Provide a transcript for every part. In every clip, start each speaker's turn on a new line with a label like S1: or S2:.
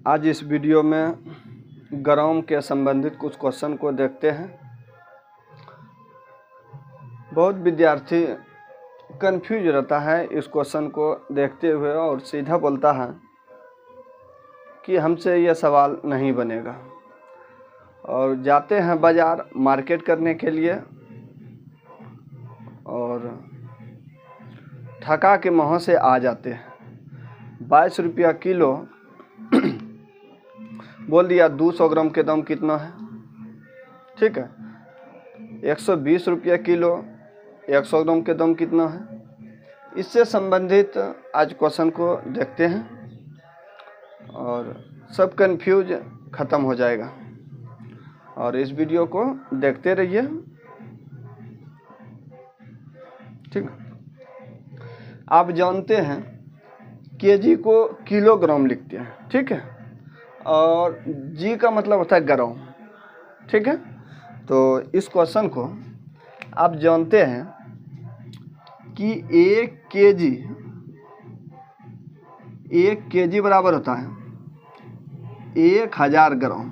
S1: आज इस वीडियो में ग्राम के संबंधित कुछ क्वेश्चन को देखते हैं। बहुत विद्यार्थी कंफ्यूज रहता है इस क्वेश्चन को देखते हुए और सीधा बोलता है कि हमसे यह सवाल नहीं बनेगा, और जाते हैं बाज़ार मार्केट करने के लिए और ठका के मुँह से आ जाते हैं। 22 रुपया किलो बोल दिया। 200 ग्राम के दाम कितना है? ठीक है। 120 रुपया किलो 100 ग्राम के दाम कितना है? इससे संबंधित आज क्वेश्चन को देखते हैं और सब कंफ्यूज ख़त्म हो जाएगा। और इस वीडियो को देखते रहिए। ठीक। आप जानते हैं केजी को किलोग्राम लिखते हैं, ठीक है, और जी का मतलब होता है ग्राम, ठीक है। तो इस क्वेश्चन को आप जानते हैं कि 1 केजी बराबर होता है 1000 ग्राम।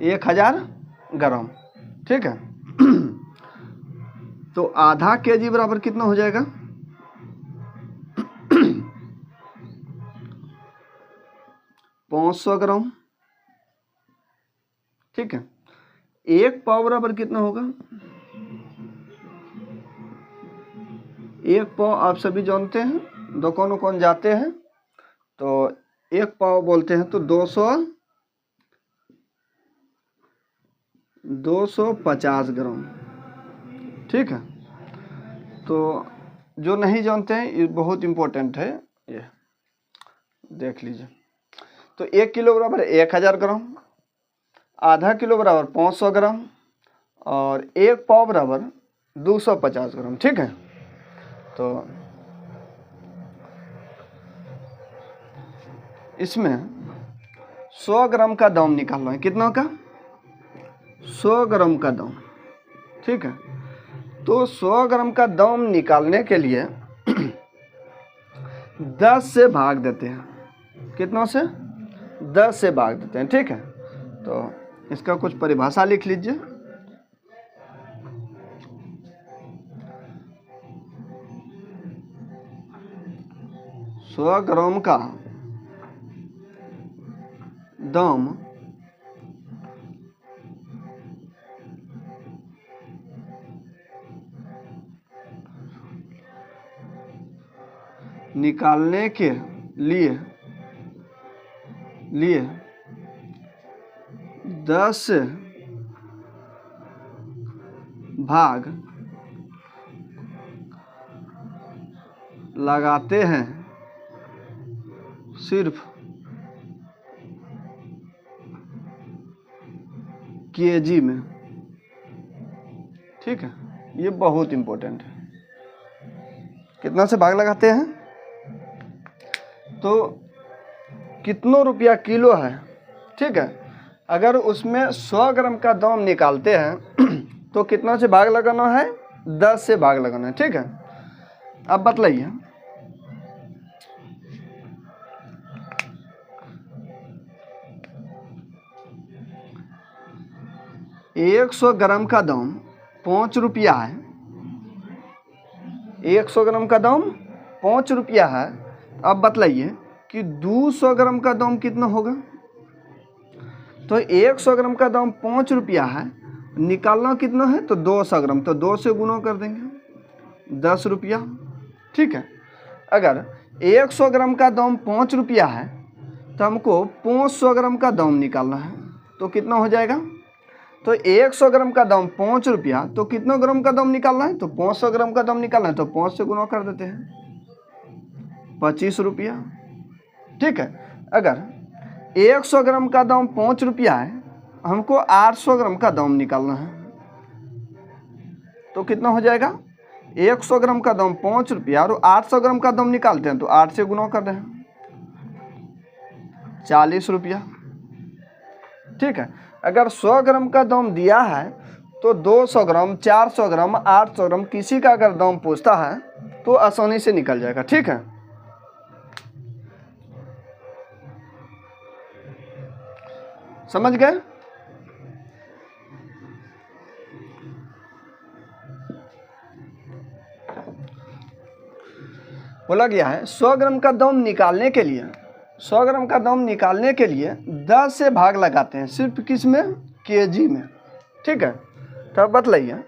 S1: 1000 ग्राम, ठीक है। तो आधा केजी बराबर कितना हो जाएगा? 500 ग्राम, ठीक है। 1 पाव बराबर कितना होगा? 1 पाव आप सभी जानते हैं, दुकान जाते हैं तो 1 पाव बोलते हैं तो 250 ग्राम, ठीक है। तो जो नहीं जानते हैं ये बहुत इम्पोर्टेंट है, ये देख लीजिए। तो 1 किलो बराबर 1000 ग्राम, आधा किलो बराबर 500 ग्राम और 1 पाव बराबर 250 ग्राम, ठीक है। तो इसमें 100 ग्राम का दाम निकालना है। कितना का? 100 ग्राम का दाम, ठीक है। तो 100 ग्राम का दाम निकालने के लिए 10 से भाग देते हैं। कितना से? 10 से भाग देते हैं, ठीक है। तो इसका कुछ परिभाषा लिख लीजिए। सौ ग्राम का दाम निकालने के लिए 10 से भाग लगाते हैं सिर्फ केजी में, ठीक है। ये बहुत इम्पोर्टेंट है। कितना से भाग लगाते हैं? तो कितना रुपया किलो है, ठीक है। अगर उसमें 100 ग्राम का दाम निकालते हैं तो कितना से भाग लगाना है? 10 से भाग लगाना है, ठीक है। अब बतलाइए। एक 100 ग्राम का दाम 5 रुपया है। 100 ग्राम का दाम 5 रुपया है। अब बतलाइए कि 200 ग्राम का दाम कितना होगा? तो 100 ग्राम का दाम 5 रुपया है, निकालना कितना है? तो 200 ग्राम, तो 2 से गुना कर देंगे 10 रुपया, ठीक है। अगर 100 ग्राम का दाम 5 रुपया है तो हमको 500 ग्राम का दाम निकालना है। तो कितना हो जाएगा? तो 100 ग्राम का दाम 5 रुपया, तो कितना ग्राम का दाम निकालना है? तो 500 ग्राम का दाम निकालना है, तो 5 से गुना कर देते हैं 25 रुपया, ठीक है। अगर 100 ग्राम का दाम 5 रुपया है, हमको 800 ग्राम का दाम निकालना है, तो कितना हो जाएगा? 100 ग्राम का दाम 5 रुपया और 800 ग्राम का दाम निकालते हैं तो 8 से गुना कर रहे हैं 40 रुपया, ठीक है। अगर 100 ग्राम का दाम दिया है तो 200 ग्राम 400 ग्राम 800 ग्राम किसी का अगर दाम पूछता है तो आसानी से निकल जाएगा, ठीक है। समझ गए? बोला गया है 100 ग्राम का दाम निकालने के लिए 100 ग्राम का दाम निकालने के लिए 10 से भाग लगाते हैं, सिर्फ किस में? केजी में। ठीक है, तो अब बतलाइए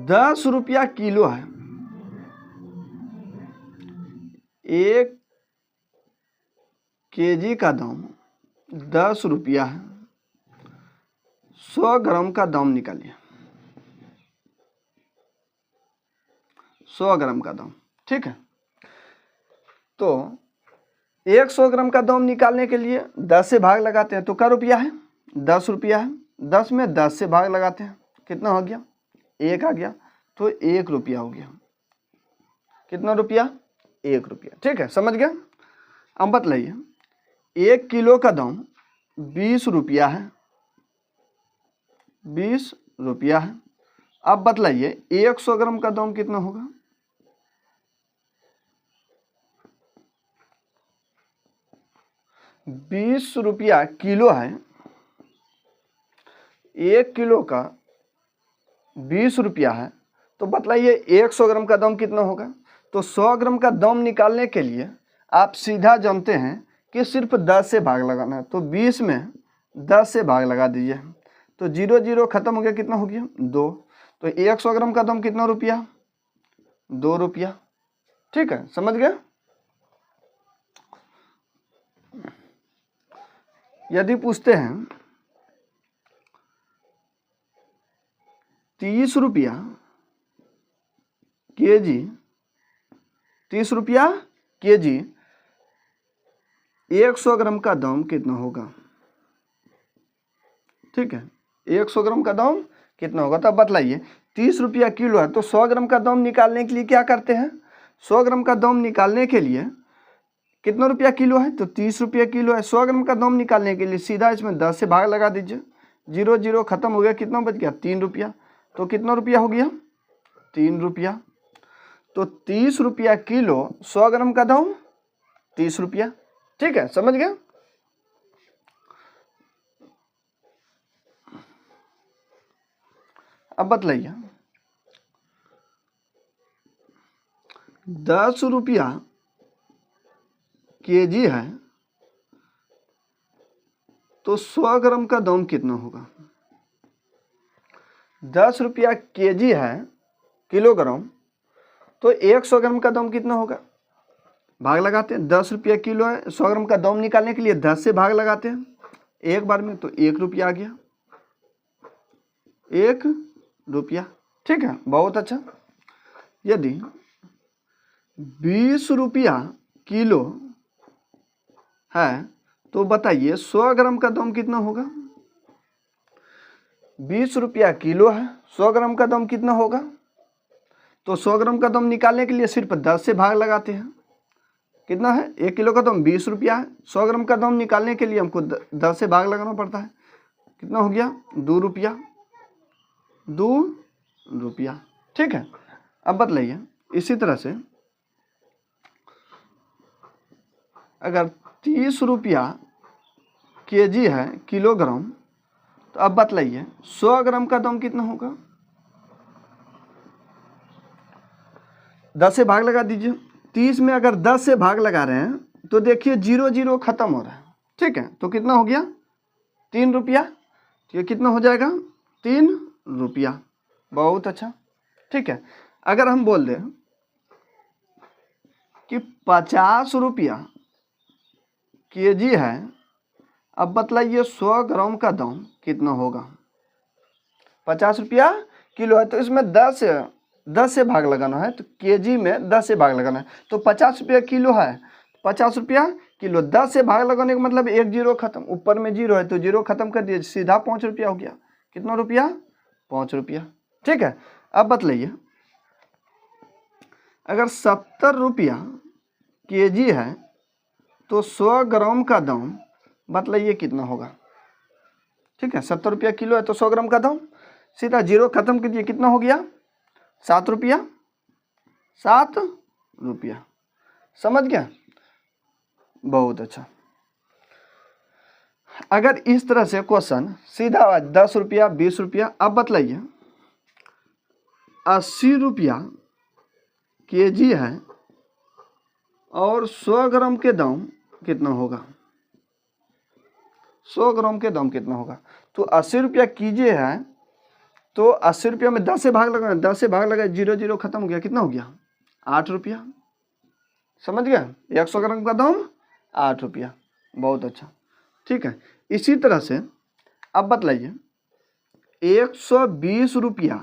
S1: 10 रुपया किलो है, 1 केजी का दाम 10 रुपया है, 100 ग्राम का दाम निकालिए, 100 ग्राम का दाम। ठीक है, तो 100 ग्राम का दाम निकालने के लिए 10 से भाग लगाते हैं, तो क्या रुपया है? 10 रुपया है। 10 में 10 से भाग लगाते हैं, कितना हो गया? 1 आ गया, तो 1 रुपया हो गया। कितना रुपया? 1 रुपया। ठीक है, समझ गया? अब बतलाइए 1 किलो का दाम 20 रुपया है, 20 रुपया है। अब बतलाइए 100 ग्राम का दाम कितना होगा? 20 रुपया किलो है, 1 किलो का 20 रुपया है, तो बतलाइए 100 ग्राम का दाम कितना होगा? तो 100 ग्राम का दाम निकालने के लिए आप सीधा जानते हैं कि सिर्फ 10 से भाग लगाना है, तो 20 में 10 से भाग लगा दीजिए, तो 0 0 खत्म हो गया, कितना हो गया? 2। तो 100 ग्राम का दाम कितना रुपया? 2 रुपया। ठीक है, समझ गए? यदि पूछते हैं 30 रुपया केजी, 30 रुपया केजी, 100 ग्राम का दाम कितना होगा? ठीक है, 100 ग्राम का दाम कितना होगा? तो अब बतलाइए 30 रुपया किलो है, तो 100 ग्राम का दाम निकालने के लिए क्या करते हैं? 100 ग्राम का दाम निकालने के लिए कितना रुपया किलो है? तो 30 रुपया किलो है। 100 ग्राम का दाम निकालने के लिए सीधा इसमें 10 से भाग लगा दीजिए, 0 0 खत्म हो गया, कितना बच गया? 3 रुपया। तो कितना रुपया हो गया? 3 रुपया। तो 30 रुपया किलो, 100 ग्राम का दाम 30 रुपया। ठीक है, समझ गया? अब बतलाइए 10 रुपया केजी है, तो 100 ग्राम का दाम कितना होगा? 10 रुपया केजी है किलोग्राम, तो 100 ग्राम का दाम कितना होगा? भाग लगाते हैं, 10 रुपया किलो है, 100 ग्राम का दाम निकालने के लिए 10 से भाग लगाते हैं एक बार में, तो 1 रुपया आ गया, 1 रुपया। ठीक है, बहुत अच्छा। यदि 20 रुपया किलो है, तो बताइए 100 ग्राम का दाम कितना होगा? 20 रुपया किलो है, 100 ग्राम का दाम कितना होगा? तो 100 ग्राम का दाम निकालने के लिए सिर्फ 10 से भाग लगाते हैं, कितना है? 1 किलो का दाम 20 रुपया है, 100 ग्राम का दाम निकालने के लिए हमको 10 से भाग लगाना पड़ता है, कितना हो गया? 2 रुपया, 2 रुपया। ठीक है, अब बतलाइए इसी तरह से अगर 30 रुपया केजी है किलोग्राम, तो अब बतलाइए 100 ग्राम का दाम कितना होगा? 10 से भाग लगा दीजिए। 30 में अगर 10 से भाग लगा रहे हैं तो देखिए 0 0 खत्म हो रहा है। ठीक है, तो कितना हो गया? 3 रुपया। तो ये कितना हो जाएगा? 3 रुपया। बहुत अच्छा। ठीक है, अगर हम बोल दें कि 50 रुपया केजी है, अब बतलाइए 100 ग्राम का दाम कितना होगा? 50 रुपया किलो है, तो इसमें 10 से भाग लगाना है, तो केजी में 10 से भाग लगाना है, तो 50 रुपया किलो है, 50 रुपया किलो, 10 से भाग लगाने का मतलब 1 0 खत्म, ऊपर में 0 है तो 0 खत्म कर दिए, सीधा 5 रुपया हो गया। कितना रुपया? 5 रुपया। ठीक है, अब बतलाइए अगर 70 रुपया केजी है तो 100 ग्राम का दाम बतलाइए कितना होगा? ठीक है, 70 रुपया किलो है तो 100 ग्राम का दाम, सीधा 0 खत्म कीजिए, कितना हो गया? 7 रुपया। 7 रुपया। समझ गया? बहुत अच्छा। अगर इस तरह से क्वेश्चन सीधा 10 रुपया 20 रुपया, अब बतलाइए 80 रुपया केजी है और 100 ग्राम के दाम कितना होगा? 100 ग्राम के दाम कितना होगा? तो 80 रुपया केजी है, तो 80 रुपया में 10 से भाग लगा, 10 से भाग लगा, 0 0 खत्म हो गया, कितना हो गया? 8 रुपया। समझ गया? 100 ग्राम का दाम 8 रुपया। बहुत अच्छा, ठीक है। इसी तरह से अब बतलाइए 120 रुपया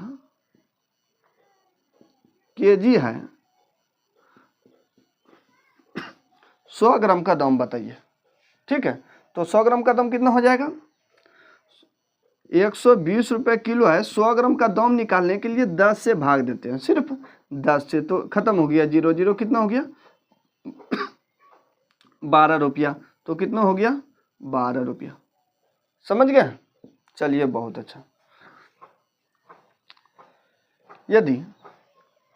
S1: केजी है, 100 ग्राम का दाम बताइए, ठीक है। तो 100 ग्राम का दाम कितना हो जाएगा? 120 रुपये किलो है, 100 ग्राम का दाम निकालने के लिए 10 से भाग देते हैं, सिर्फ 10 से, तो खत्म हो गया, 0 0 कितना हो गया? 12 रुपया। तो कितना हो गया? 12 रुपया। समझ गए? चलिए बहुत अच्छा। यदि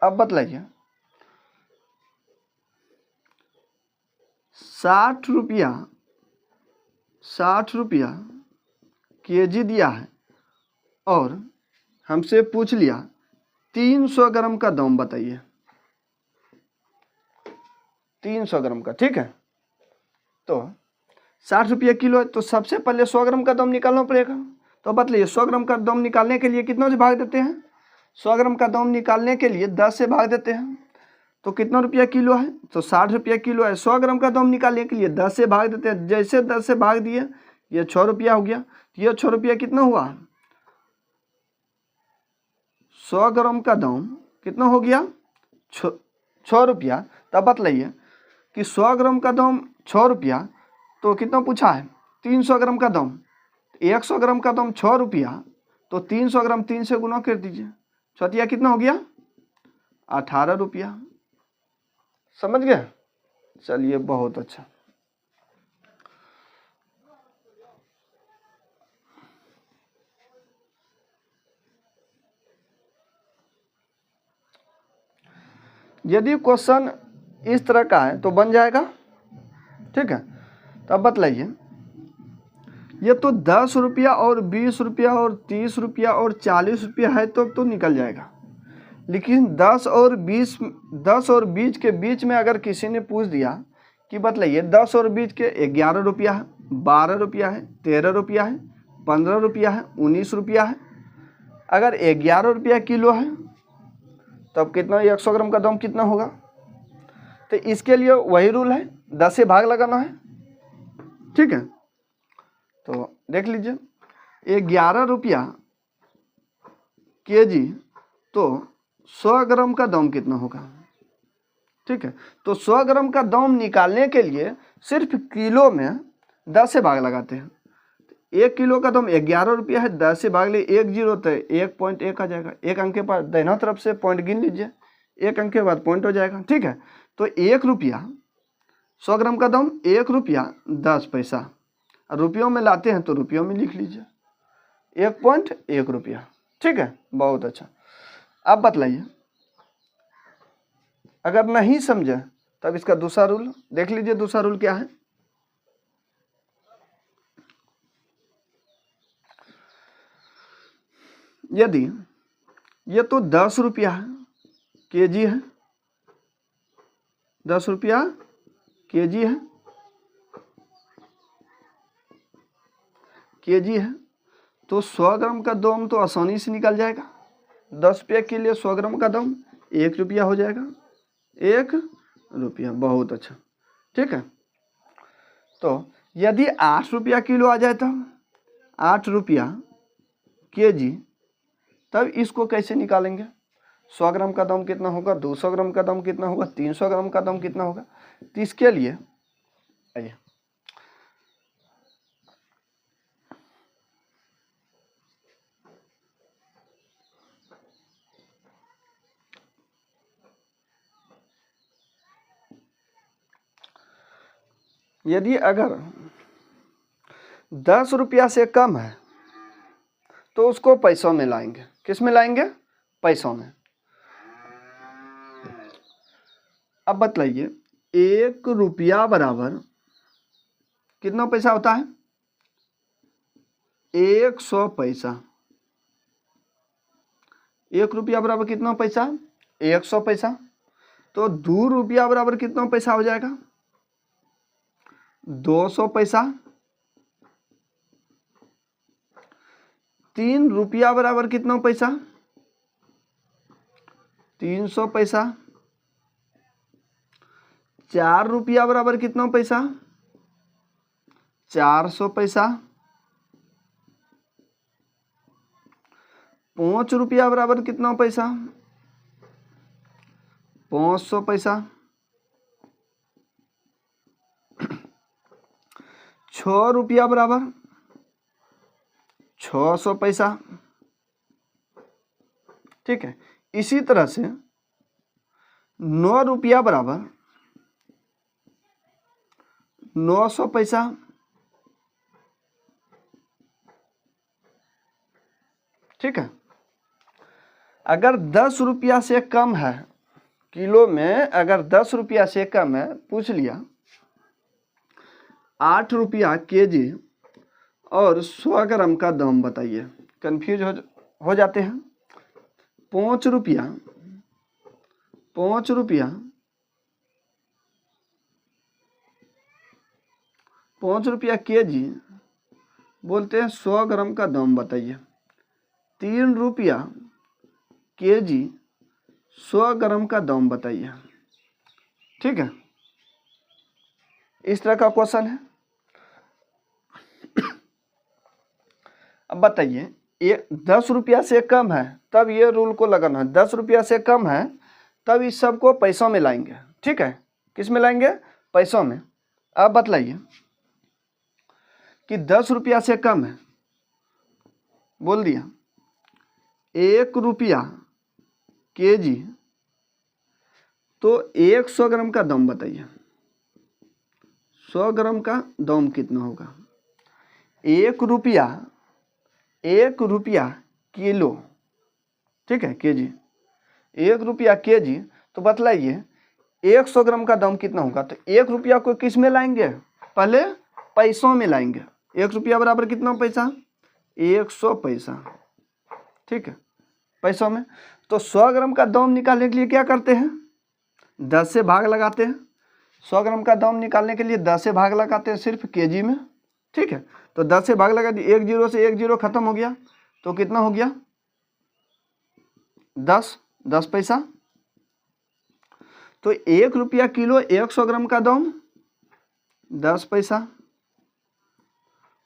S1: अब बतलाइए 60 रुपया केजी दिया है और हमसे पूछ लिया 300 ग्राम का दाम बताइए, 300 ग्राम का, ठीक है। तो 60 रुपया किलो है, तो सबसे पहले 100 ग्राम का दाम निकालना पड़ेगा। तो बतलाइए 100 ग्राम का दाम निकालने के लिए कितना से भाग देते हैं? 100 ग्राम का दाम निकालने के लिए 10 से भाग देते हैं, तो कितना रुपया किलो है? तो 60 रुपया किलो है, 100 ग्राम का दाम निकालने के लिए 10 से भाग देते हैं, जैसे 10 से भाग दिए ये 6 रुपया हो गया। तो ये 6 रुपया कितना हुआ? 100 ग्राम का दाम कितना हो गया? 6 रुपया। तब बतलाइए कि 100 ग्राम का दाम 6 रुपया, तो कितना पूछा है? 300 ग्राम का दाम, 100 ग्राम का दाम 6 रुपया, तो 300 ग्राम 3 से गुना कर दीजिए, चौथिया कितना हो गया? 18 रुपया। समझ गए? चलिए बहुत अच्छा। यदि क्वेश्चन इस तरह का है तो बन जाएगा, ठीक है। तो अब बतलाइए ये तो 10 रुपया और 20 रुपया और 30 रुपया और 40 रुपया है, तो निकल जाएगा। लेकिन 10 और 20 के बीच में अगर किसी ने पूछ दिया कि बतलाइए 10 और 20 के 11 रुपया है, 12 रुपया है, 13 रुपया है, 15 रुपया है, 19 रुपया है, अगर 11 रुपया किलो है तब कितना 100 ग्राम का दाम कितना होगा? तो इसके लिए वही रूल है, 10 से भाग लगाना है, ठीक है। तो देख लीजिए 11 रुपया केजी, तो 100 ग्राम का दाम कितना होगा? ठीक है। तो 100 ग्राम का दाम निकालने के लिए सिर्फ किलो में 10 से भाग लगाते हैं। 1 किलो का दाम 11 रुपया है, 10 से भाग ले 1 0, तो 1.1 आ जाएगा। एक अंक के बाद दाहिना तरफ से पॉइंट गिन लीजिए, एक अंक के बाद पॉइंट हो जाएगा, ठीक है। तो 1 रुपया 100 ग्राम का दाम 1 रुपया 10 पैसा, रुपयों में लाते हैं तो रुपयों में लिख लीजिए 1.1 रुपया, ठीक है। बहुत अच्छा। अब बतलाइए अगर नहीं समझे तब इसका दूसरा रूल देख लीजिए। दूसरा रूल क्या है? यदि ये तो 10 रुपया है केजी है, 10 रुपया केजी है, तो 100 ग्राम का दाम तो आसानी से निकल जाएगा। 10 रुपये के लिए 100 ग्राम का दाम 1 रुपया हो जाएगा, 1 रुपया। बहुत अच्छा, ठीक है। तो यदि 8 रुपया किलो आ जाए तो 8 रुपया केजी, तब इसको कैसे निकालेंगे? 100 ग्राम का दाम कितना होगा, 200 ग्राम का दाम कितना होगा, 300 ग्राम का दाम कितना होगा? तो इसके लिए आइए यदि अगर 10 रुपया से कम है तो उसको पैसों में लाएंगे। किस में लाएंगे? पैसों में। अब बतलाइए 1 रुपया बराबर कितना पैसा होता है? 100 पैसा। 1 रुपया बराबर कितना पैसा? 100 पैसा। तो 2 रुपया बराबर कितना पैसा हो जाएगा? 200 पैसा। 3 रुपया बराबर कितना पैसा? 300 पैसा। 4 रुपया बराबर कितना पैसा? 400 पैसा। 5 रुपया बराबर कितना पैसा? 500 पैसा। 6 रुपया बराबर 600 पैसा। ठीक है। इसी तरह से 9 रुपया बराबर 900 पैसा। ठीक है। अगर 10 रुपया से कम है किलो में, अगर 10 रुपया से कम है, पूछ लिया 8 रुपया केजी और 100 ग्राम का दाम बताइए। कंफ्यूज हो जाते हैं। 5 रुपया 5 रुपया 5 रुपया केजी बोलते हैं, 100 ग्राम का दाम बताइए। 3 रुपया केजी 100 ग्राम का दाम बताइए। ठीक है, इस तरह का क्वेश्चन है। अब बताइए, ये 10 रुपया से कम है तब ये रूल को लगाना है। 10 रुपया से कम है तब इस सबको पैसों में लाएंगे। ठीक है, किस में लाएंगे? पैसों में। अब बतलाइए कि 10 रुपया से कम है, बोल दिया 1 रुपया केजी, तो 100 ग्राम का दाम बताइए। 100 ग्राम का दाम कितना होगा? 1 रुपया किलो। ठीक है, केजी। 1 रुपया केजी, तो बतलाइए 100 ग्राम का दाम कितना होगा? तो 1 रुपया को किस में लाएंगे? पहले पैसों में लाएंगे। 1 रुपया बराबर कितना पैसा? 100 पैसा। ठीक है, पैसों में। तो 100 ग्राम का दाम निकालने के लिए क्या करते हैं? 10 से भाग लगाते हैं। 100 ग्राम का दाम निकालने के लिए 10 से भाग लगाते हैं सिर्फ केजी में। ठीक है, तो 10 से भाग लगा दिए, 1 जीरो से 1 जीरो खत्म हो गया, तो कितना हो गया? 10 पैसा। तो 1 रुपया किलो 100 ग्राम का दाम 10 पैसा।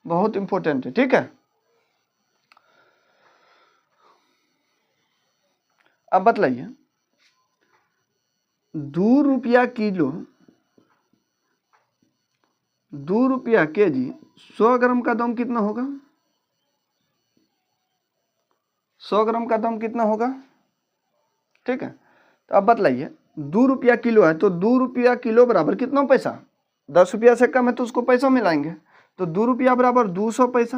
S1: बहुत इंपॉर्टेंट है। ठीक है, अब बतलाइए 2 रुपया किलो 2 रुपया केजी 100 ग्राम का दाम कितना होगा? 100 ग्राम का दाम कितना होगा? ठीक है, तो अब बतलाइए 2 रुपया किलो है, तो 2 रुपया किलो बराबर कितना पैसा? 10 रुपया से कम है तो उसको पैसों में लाएंगे। तो 2 रुपया बराबर 200 पैसा।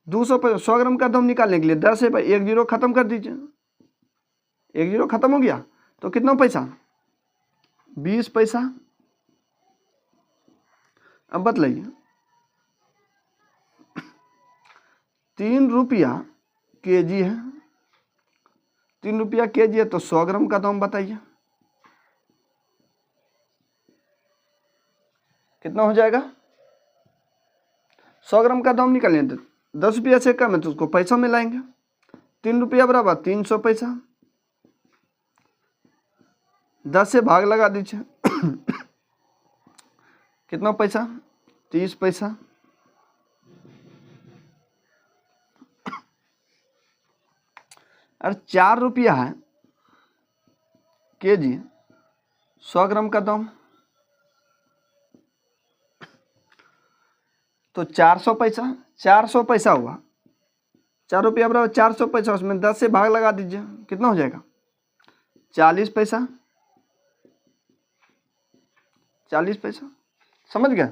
S1: 200 पैसा 100 ग्राम का दाम निकालने के लिए 10 से 1 जीरो खत्म कर दीजिए। 1 जीरो खत्म हो गया, तो कितना पैसा? 20 पैसा। अब बतलाइए 3 रुपया केजी है। 3 रुपया केजी है, तो 100 ग्राम का दाम बताइए कितना हो जाएगा? 100 ग्राम का दाम निकालें तो 10 रुपया से कम है तो उसको पैसों में लाएंगे। 3 रुपया बराबर 300 पैसा। 10 से भाग लगा दीजिए कितना पैसा? 30 पैसा। और 4 रुपया है केजी 100 ग्राम का दाम, तो 400 पैसा। 400 पैसा हुआ, 4 रुपया बराबर 400 पैसा, उसमें 10 से भाग लगा दीजिए, कितना हो जाएगा? 40 पैसा। 40 पैसा, समझ गए?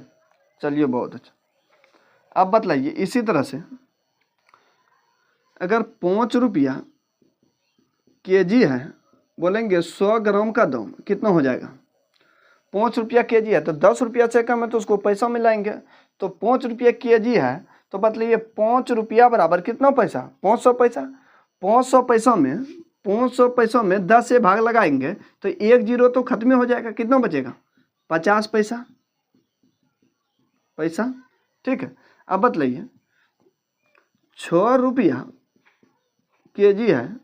S1: चलिए, बहुत अच्छा। अब बतलाइए इसी तरह से अगर 5 रुपया केजी है, बोलेंगे 100 ग्राम का दाम कितना हो जाएगा? ₹5 kg है, तो 10 रुपया से कम है तो उसको पैसा में लाएंगे। तो ₹5 kg है, तो बताइए ₹5 बराबर कितना पैसा? 500 पैसा। 500 पैसों में 10 से भाग लगाएंगे तो 1 जीरो तो खत्म हो जाएगा। कितना बचेगा? 50 पैसा। ठीक है। अब बतलाइए ₹6 kg है,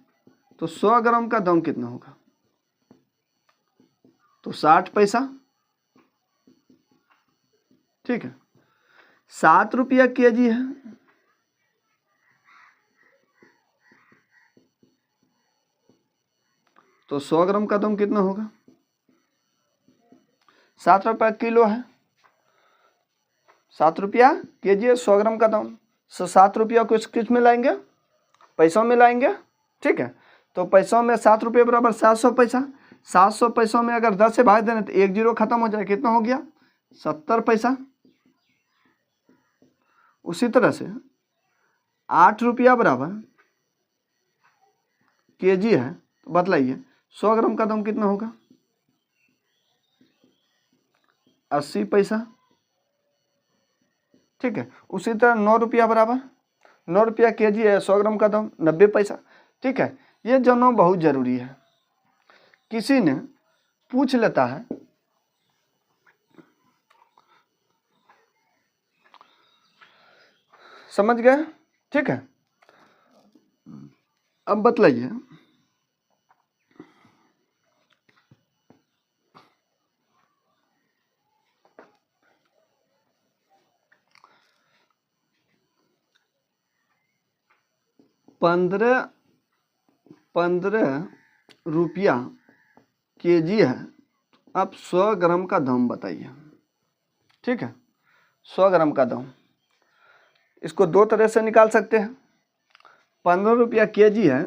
S1: तो 100 ग्राम का दाम कितना होगा? तो 60 पैसा। ठीक है। ₹7 kg है, तो 100 ग्राम का दाम कितना होगा? ₹7 किलो है, ₹7 kg है, 100 ग्राम का दाम। तो ₹7 को किस में लाएंगे? पैसों में लाएंगे। ठीक है। तो पैसों में ₹7 बराबर 700 पैसा। 700 पैसों में अगर 10 से भाग देना तो 1 जीरो खत्म हो जाए। कितना हो गया? 70 पैसा। उसी तरह से ₹8 बराबर kg है, तो बतलाइए 100 ग्राम का दाम कितना होगा? 80 पैसा। ठीक है। उसी तरह ₹9 बराबर ₹9 kg है, 100 ग्राम का दाम 90 पैसा। ठीक है। ये जानना बहुत जरूरी है। किसी ने पूछ लेता है समझ गए? ठीक है। अब बतलाइए ₹15 kg है। अब 100 ग्राम का दाम बताइए। ठीक है। 100 ग्राम का दाम इसको दो तरह से निकाल सकते हैं। ₹15 kg है,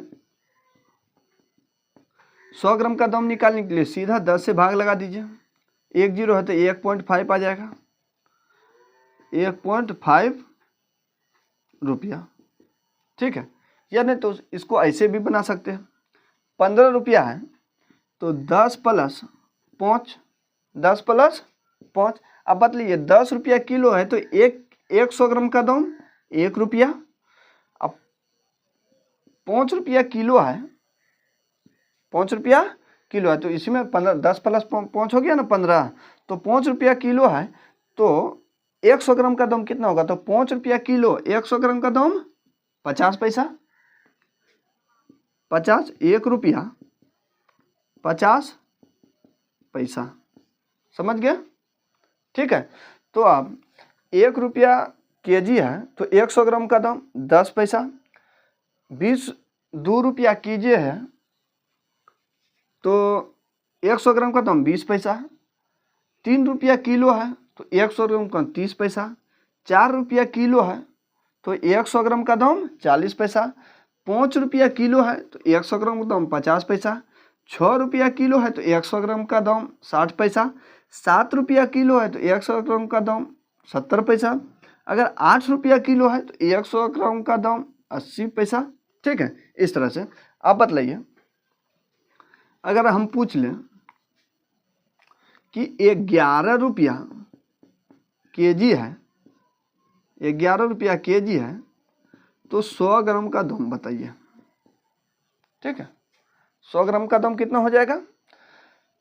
S1: 100 ग्राम का दाम निकालने के लिए सीधा 10 से भाग लगा दीजिए। 1 जीरो है तो 1.5 आ जाएगा। ₹1.5। ठीक है। या नहीं तो इसको ऐसे भी बना सकते हैं। ₹15 है तो 10 प्लस 5। अब बतलाइए ₹10 किलो है तो 100 ग्राम का दाम ₹1। अब ₹5 किलो है, ₹5 किलो है तो इसी में 10 प्लस 5 हो गया ना 15। तो ₹5 किलो है तो 100 ग्राम का दाम कितना होगा? तो ₹5 किलो, 100 ग्राम का दाम 50 पैसा। 50, ₹1 50 पैसा। समझ गए? ठीक है। तो अब ₹1 kg है तो 100 ग्राम का दाम 10 पैसा। ₹2 kg है तो 100 ग्राम का दाम 20 पैसा। ₹3 किलो है तो 100 ग्राम का 30 पैसा। ₹4 किलो है तो 100 ग्राम का दाम 40 पैसा। ₹5 किलो है तो 100 ग्राम का दाम 50 पैसा। ₹6 किलो है तो 100 ग्राम का दाम 60 पैसा। ₹7 किलो है तो 100 ग्राम का दाम 70 पैसा। अगर ₹8 किलो है तो 100 ग्राम का दाम 80 पैसा। ठीक है। इस तरह से आप बतलाइए अगर हम पूछ लें कि ₹11 kg है, ₹11 kg है तो 100 ग्राम का दाम बताइए। ठीक है। 100 ग्राम का दाम कितना हो जाएगा?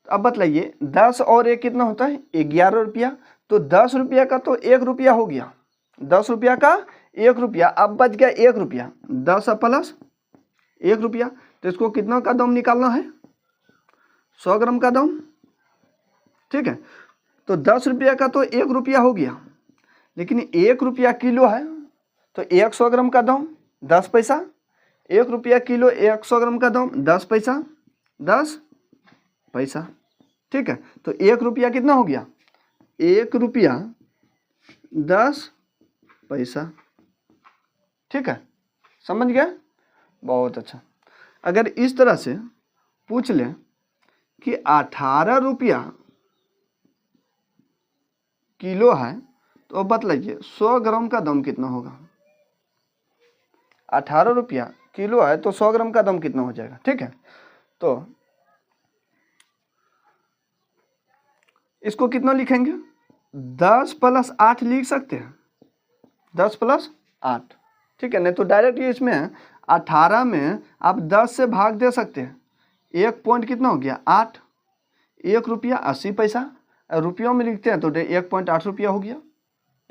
S1: अब बतलाइए 10 और 1 कितना होता है? ₹11। तो ₹10 का तो ₹1 हो गया। ₹10 का ₹1। अब बच गया ₹1। 10 प्लस ₹1। तो इसको कितना का दाम निकालना है? 100 ग्राम का दाम। ठीक है। तो ₹10 का तो ₹1 हो गया, लेकिन ₹1 किलो है तो 100 ग्राम का दाम 10 पैसा। ₹1 किलो, 100 ग्राम का दाम 10 पैसा। 10 पैसा। ठीक है। तो ₹1 कितना हो गया? ₹1 10 पैसा। ठीक है। समझ गया? बहुत अच्छा। अगर इस तरह से पूछ लें कि ₹18 किलो है तो बतलाइए 100 ग्राम का दाम कितना होगा? ₹18 किलो है तो 100 ग्राम का दाम कितना हो जाएगा? ठीक है। तो इसको कितना लिखेंगे, 10 + 8 लिख सकते हैं, 10 + 8, ठीक है। नहीं तो डायरेक्ट ये इसमें 18 में आप 10 से भाग दे सकते हैं। 1 पॉइंट कितना हो गया, 8, 1 रुपया 80 पैसा, रुपयों में लिखते हैं तो 1.8 रुपया हो गया,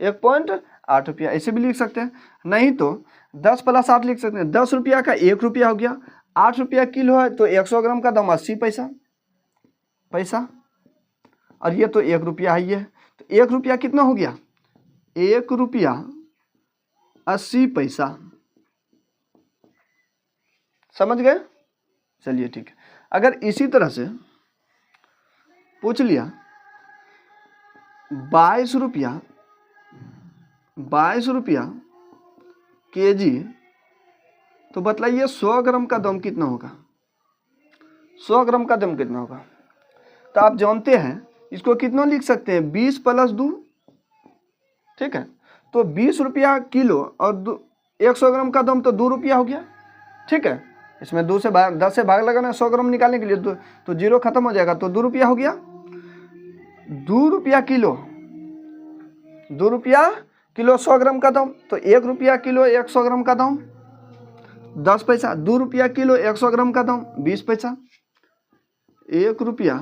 S1: 1.8 रुपया, ऐसे भी लिख सकते हैं। नहीं तो 10 + 8 लिख सकते हैं, 10 रुपया का 1 रुपया हो गया, 8 रुपया किलो है तो 100 ग्राम का दाम 80 पैसा, और ये तो 1 रुपया है, ये तो 1 रुपया कितना हो गया, 1 रुपया 80 पैसा, समझ गए। चलिए ठीक है। अगर इसी तरह से पूछ लिया 22 रुपया केजी, तो बतलाइए 100 ग्राम का दाम कितना होगा, 100 ग्राम का दाम कितना होगा। तो आप जानते हैं इसको कितना लिख सकते हैं, 20 + 2, ठीक है। तो 20 रुपया किलो और 100 ग्राम का दाम तो 2 रुपया हो गया, ठीक है। इसमें 2 से भाग 10 से भाग लगाना है 100 ग्राम निकालने के लिए, तो 0 खत्म हो जाएगा, तो 2 रुपया हो गया। 2 रुपया किलो, 2 रुपया किलो 100 ग्राम का दाम, तो 1 रुपया किलो 100 ग्राम का दाम 10 पैसा, 2 रुपया किलो 100 ग्राम का दाम 20 पैसा, 1 रुपया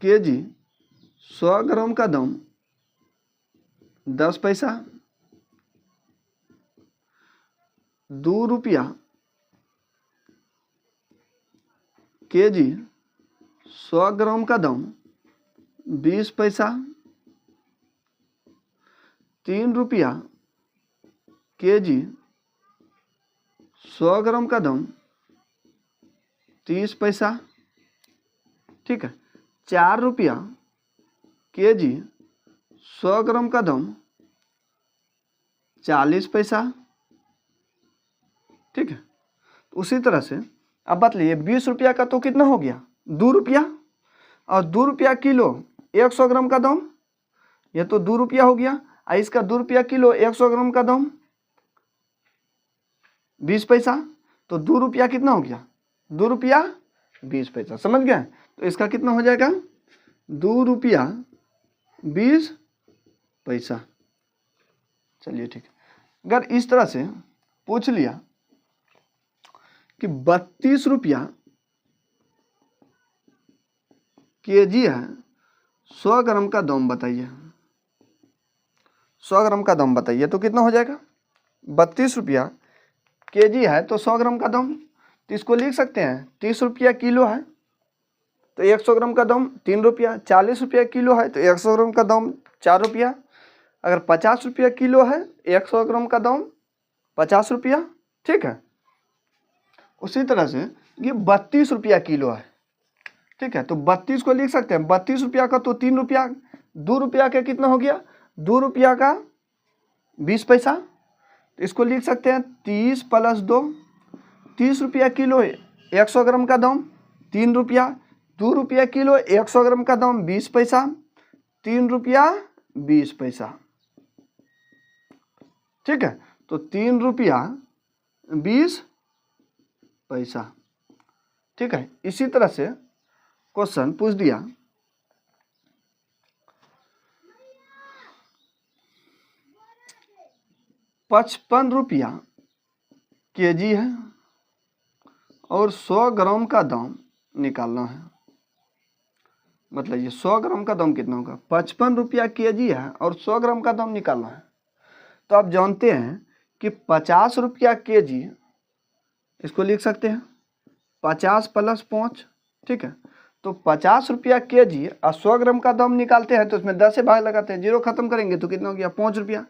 S1: केजी 100 ग्राम का दाम 10 पैसा, 2 रुपया केजी 100 ग्राम का दाम 20 पैसा, 3 रुपया केजी 100 ग्राम का दाम 30 पैसा, ठीक है। 4 रुपया केजी 100 ग्राम का दाम 40 पैसा, ठीक है। उसी तरह से अब बतलाइए 20 रुपया का तो कितना हो गया, 2 रुपया, और 2 रुपया किलो 100 ग्राम का दाम, ये तो 2 रुपया हो गया, और इसका 2 रुपया किलो 100 ग्राम का दाम 20 पैसा, तो 2 रुपया कितना हो गया, 2 रुपया 20 पैसा, समझ गए। तो इसका कितना हो जाएगा, 2 रुपया 20 पैसा। चलिए ठीक है। अगर इस तरह से पूछ लिया कि 32 रुपया केजी है, 100 ग्राम का दाम बताइए, 100 ग्राम का दाम बताइए, तो कितना हो जाएगा, 32 रुपया केजी है तो 100 ग्राम का दाम, तो इसको लिख सकते हैं 30 रुपया किलो है तो 100 ग्राम का दाम 3 रुपया, 40 रुपया किलो है तो 100 ग्राम का दाम 4 रुपया, अगर 50 रुपया किलो है 100 ग्राम का दाम 50 रुपया, ठीक है। उसी तरह से ये 32 रुपया किलो है, ठीक है, तो 32 को लिख सकते हैं, 32 रुपया का तो 3 रुपया, 2 रुपया का कितना हो गया, 2 रुपया का 20 पैसा, तो इसको लिख सकते हैं 30 + 2, 30 रुपया किलो 100 ग्राम का दाम 3 रुपया, 2 रुपया किलो 100 ग्राम का दाम 20 पैसा, 3 रुपया 20 पैसा, ठीक है। तो 3 रुपया 20 पैसा, ठीक है। इसी तरह से क्वेश्चन पूछ दिया 55 रुपया केजी है और 100 ग्राम का दाम निकालना है, मतलब ये 100 ग्राम का दाम कितना होगा, 55 रुपया केजी है और 100 ग्राम का दाम निकालना है। तो आप जानते हैं कि 50 रुपया केजी, इसको लिख सकते हैं 50 + 5, ठीक है। तो 50 रुपया केजी और 100 ग्राम का दाम निकालते हैं तो इसमें 10 से भाग लगाते हैं, 0 खत्म करेंगे तो कितना हो गया, 5 रुपया।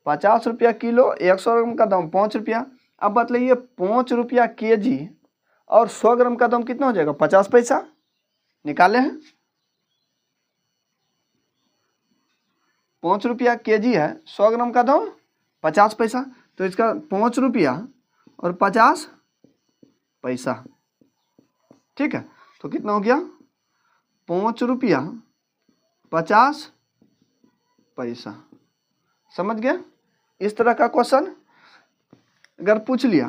S1: 50 रुपया किलो 100 ग्राम का दाम 5 रुपया। अब बतलाइए 5 रुपया केजी और 100 ग्राम का दाम कितना हो जाएगा, 50 पैसा, निकाले हैं। 5 रुपया केजी है, 100 ग्राम का दाम 50 पैसा, तो इसका 5 रुपया और 50 पैसा, ठीक है। तो कितना हो गया, 5 रुपया 50 पैसा, समझ गए। इस तरह का क्वेश्चन अगर पूछ लिया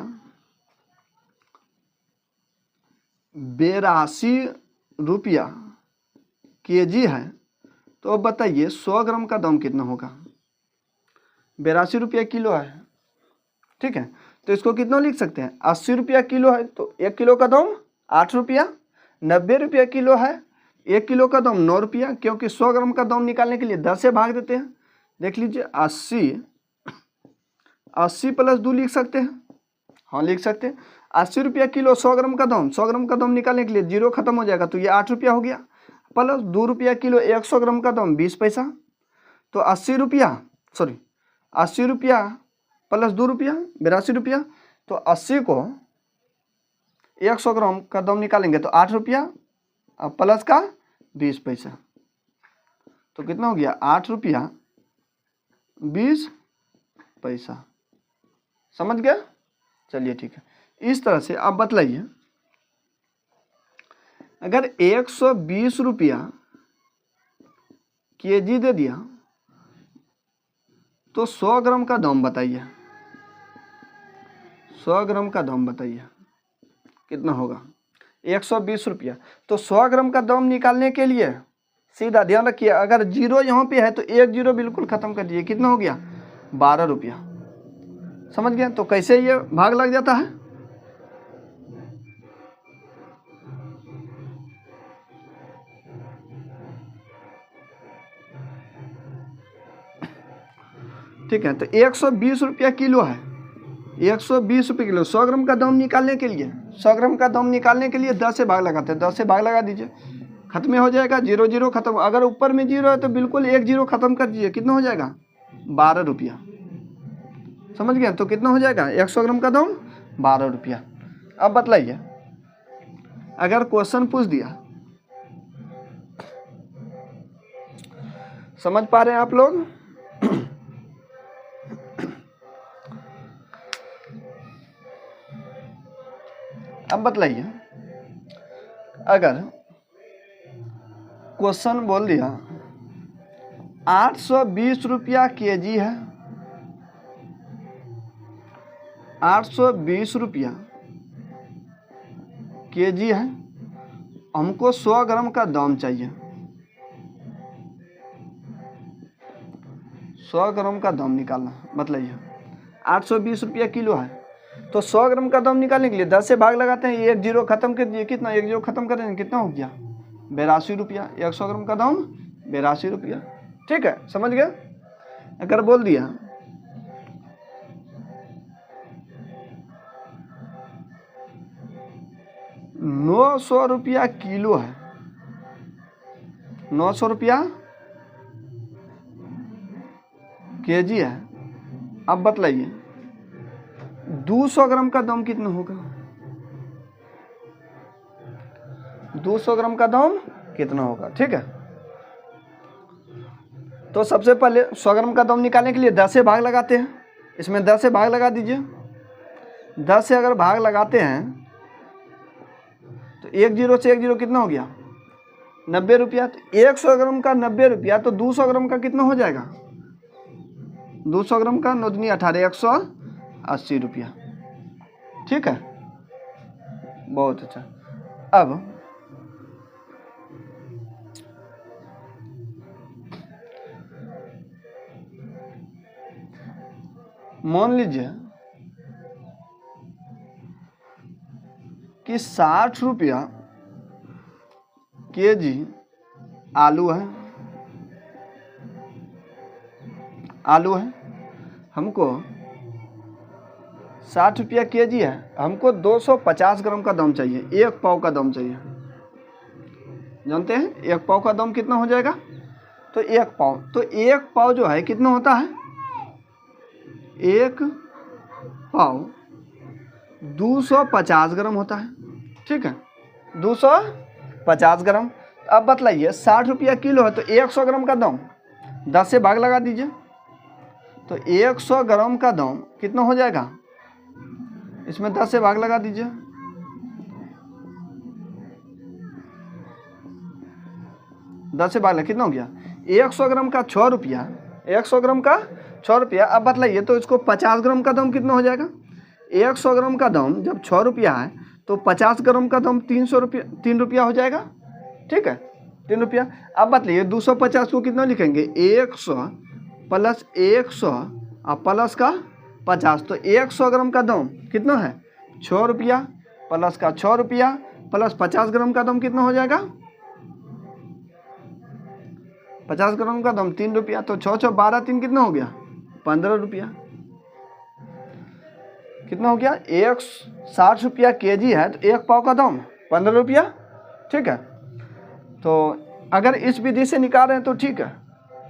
S1: 82 रुपया केजी है तो अब बताइए 100 ग्राम का दाम कितना होगा। 82 रुपया किलो है, ठीक है। तो इसको कितना लिख सकते हैं, 80 रुपया किलो है तो 1 किलो का दाम 8 रुपया। 90 रुपया किलो है, 1 किलो का दाम 9 रुपया, क्योंकि 100 ग्राम का दाम निकालने के लिए 10 से भाग देते हैं। देख लीजिए 80 प्लस 2 लिख सकते हैं, हाँ लिख सकते हैं। 80 रुपया किलो 100 ग्राम का दाम, 100 ग्राम का दाम निकालने के लिए 0 खत्म हो जाएगा तो ये 8 रुपया हो गया, प्लस 2 रुपया किलो 100 ग्राम का दाम 20 पैसा। तो 80 रुपया प्लस 2 रुपया 82 रुपया। तो 80 को 100 ग्राम का दाम निकालेंगे तो 8 रुपया और प्लस का 20 पैसा, तो कितना हो गया 8 रुपया 20 पैसा। समझ गया, चलिए ठीक है। इस तरह से आप बतलाइए, अगर 120 रुपया केजी दे दिया तो 100 ग्राम का दाम बताइए, 100 ग्राम का दाम बताइए कितना होगा। 120 रुपया, तो 100 ग्राम का दाम निकालने के लिए सीधा ध्यान रखिए, अगर जीरो यहाँ पे है तो एक जीरो बिल्कुल खत्म कर दीजिए, कितना हो गया 12 रुपया। समझ गए, तो कैसे ये भाग लग जाता है। ठीक है, तो 120 रुपया किलो है, 120 रुपये किलो। 100 ग्राम का दाम निकालने के लिए 100 ग्राम का दाम निकालने के लिए 10 से भाग लगाते हैं, 10 से भाग लगा दीजिए, खत्म हो जाएगा, 0 0 खत्म। अगर ऊपर में 0 है तो बिल्कुल 1 0 खत्म कर दीजिए, कितना हो जाएगा 12 रुपया। समझ गए, तो कितना हो जाएगा 100 ग्राम का दाम 12 रुपया। अब बतलाइए, अगर क्वेश्चन पूछ दिया, समझ पा रहे हैं आप लोग। अब बतलाइए, अगर क्वेश्चन बोल दिया 820 रुपया केजी है, 820 रुपया केजी है, हमको 100 ग्राम का दाम चाहिए, 100 ग्राम का दाम निकालना। बतलाइए, 820 रुपया किलो है तो 100 ग्राम का दाम निकालने के लिए 10 से भाग लगाते हैं, 1 0 खत्म कर दिए, कितना 1 0 खत्म कर देंगे, कितना हो गया 82 रुपया। 100 ग्राम का दाम 82 रुपया, ठीक है, समझ गए। अगर बोल दिया 900 रुपया किलो है, 900 रुपया केजी है, अब बतलाइए 200 ग्राम का दाम कितना होगा, 200 ग्राम का दाम कितना होगा। ठीक है, तो सबसे पहले 100 ग्राम का दाम निकालने के लिए 10 से भाग लगाते हैं, इसमें 10 से भाग लगा दीजिए। 10 से अगर भाग लगाते हैं तो 1 0 से 1 0 कितना हो गया 90 रुपया। तो 100 ग्राम का 90 रुपया, तो 200 ग्राम का कितना हो जाएगा, 200 ग्राम का 9 दूनी 18, 180 रुपया। ठीक है, बहुत अच्छा। अब मान लीजिए कि 60 रुपया केजी आलू है, आलू है, हमको 60 रुपया केजी है, हमको 250 ग्राम का दाम चाहिए, 1 पाव का दाम चाहिए। जानते हैं 1 पाव का दाम कितना हो जाएगा, तो 1 पाव, तो 1 पाव जो है कितना होता है, 1 पाव 250 ग्राम होता है। ठीक है, 250 ग्राम। अब बतलाइए 60 रुपया किलो है तो 100 ग्राम का दाम 10 से भाग लगा दीजिए, तो 100 ग्राम का दाम कितना हो जाएगा, इसमें 10 से भाग लगा दीजिए, दस से भाग लगा कितना हो गया 100 ग्राम का 6 रुपया, 100 ग्राम का 6 रुपया। अब बतलाइए तो इसको 50 ग्राम का दाम कितना हो जाएगा, 100 ग्राम का दाम जब 6 रुपया है तो 50 ग्राम का दाम 3 रुपया हो जाएगा। ठीक है, 3 रुपया। अब बताइए 250 को कितना लिखेंगे, 100 प्लस 100 और प्लस का 50, तो 100 ग्राम का दाम कितना है 6 रुपया, प्लस का 6 रुपया प्लस 50 ग्राम का दाम कितना हो जाएगा, 50 ग्राम का दाम 3 रुपया, तो 6 6 12 3 कितना हो गया 15 रुपया। कितना हो गया, 160 रुपया केजी है, तो एक पाव का दाम 15 रुपया। ठीक है, तो अगर इस विधि से निकाल रहे हैं तो ठीक है,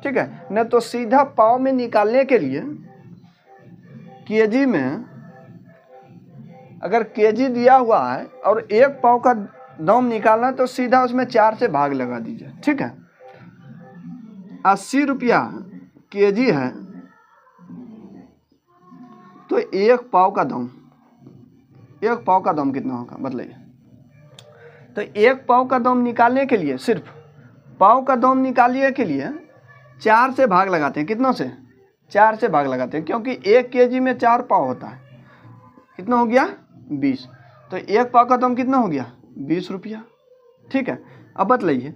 S1: ठीक है, नहीं तो सीधा पाव में निकालने के लिए केजी में, अगर केजी दिया हुआ है और एक पाव का दाम निकालना है तो सीधा उसमें 4 से भाग लगा दीजिए। ठीक है, 80 रुपया केजी है, तो एक पाव का दाम कितना होगा बताइए। तो एक पाव का दाम निकालने के लिए, सिर्फ पाव का दाम निकालने के लिए 4 से भाग लगाते हैं। कितनों से, 4 से भाग लगाते हैं, क्योंकि 1 केजी में 4 पाव होता है। कितना हो गया 20, तो एक पाव का दाम कितना हो गया 20 रुपया। ठीक है, अब बतलाइए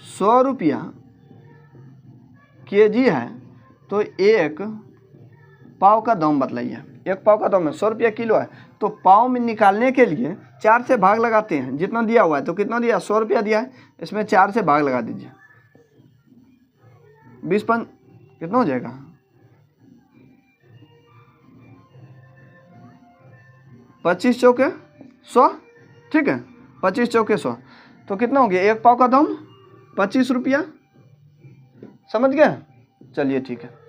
S1: 100 रुपया केजी है, तो एक पाव का दाम बतलाइए। एक पाव का दाम है 100 रुपया किलो है, तो पाव में निकालने के लिए 4 से भाग लगाते हैं। जितना दिया हुआ है, तो कितना दिया 100 रुपया दिया है, इसमें 4 से भाग लगा दीजिए। 20 5 कितना हो जाएगा, 25 चौके 100। ठीक है, 25 चौके 100, तो कितना हो गया एक पाव का दाम 25 रुपया। समझ गए, चलिए ठीक है।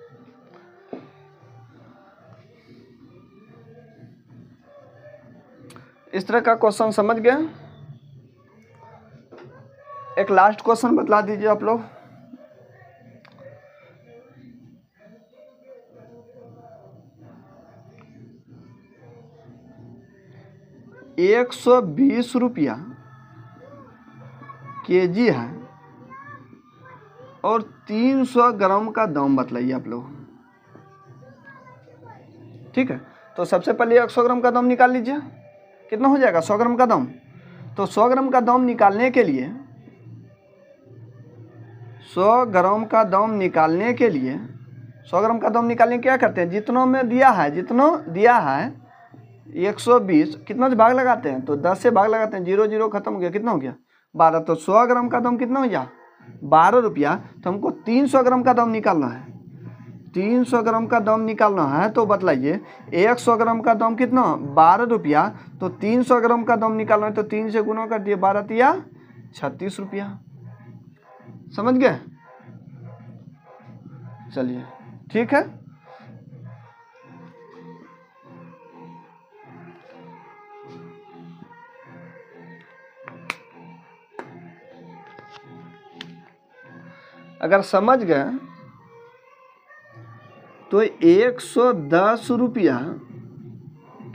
S1: इस तरह का क्वेश्चन समझ गए। एक लास्ट क्वेश्चन बतला दीजिए आप लोग। ₹120 केजी है और 300 ग्राम का दाम बतलाइए आप लोग। ठीक है, तो सबसे पहले 100 ग्राम का दाम निकाल लीजिए। कितना हो जाएगा 100 ग्राम का दाम, तो 100 ग्राम का दाम निकालने के लिए 100 ग्राम का दाम निकालने के लिए 100 ग्राम का दाम निकालने क्या करते हैं, जितनों में दिया है, जितना दिया है 120, कितना से भाग लगाते हैं, तो 10 से भाग लगाते हैं, 0 0 खत्म हो गया, कितना हो गया 12, तो 100 ग्राम का दाम कितना हो गया 12 रुपया। तो हमको 300 ग्राम का दाम निकालना है, 300 ग्राम का दाम निकालना है, तो बतलाइए 100 ग्राम का दाम कितना 12 रुपया, तो 300 ग्राम का दाम निकालना है, तो 3 से गुना कर दिए, 12 तिया 36 रुपया। समझ गए, चलिए ठीक है। अगर समझ गए तो 110 रुपया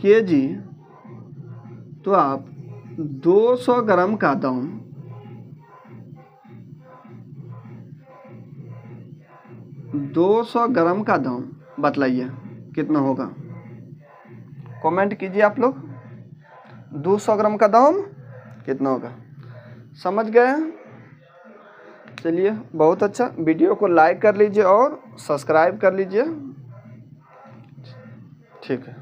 S1: केजी, तो आप 200 ग्राम का दाम 200 ग्राम का दाम बतलाइए कितना होगा, कमेंट कीजिए आप लोग। 200 ग्राम का दाम कितना होगा, समझ गए। चलिए बहुत अच्छा, वीडियो को लाइक कर लीजिए और सब्सक्राइब कर लीजिए। ठीक है।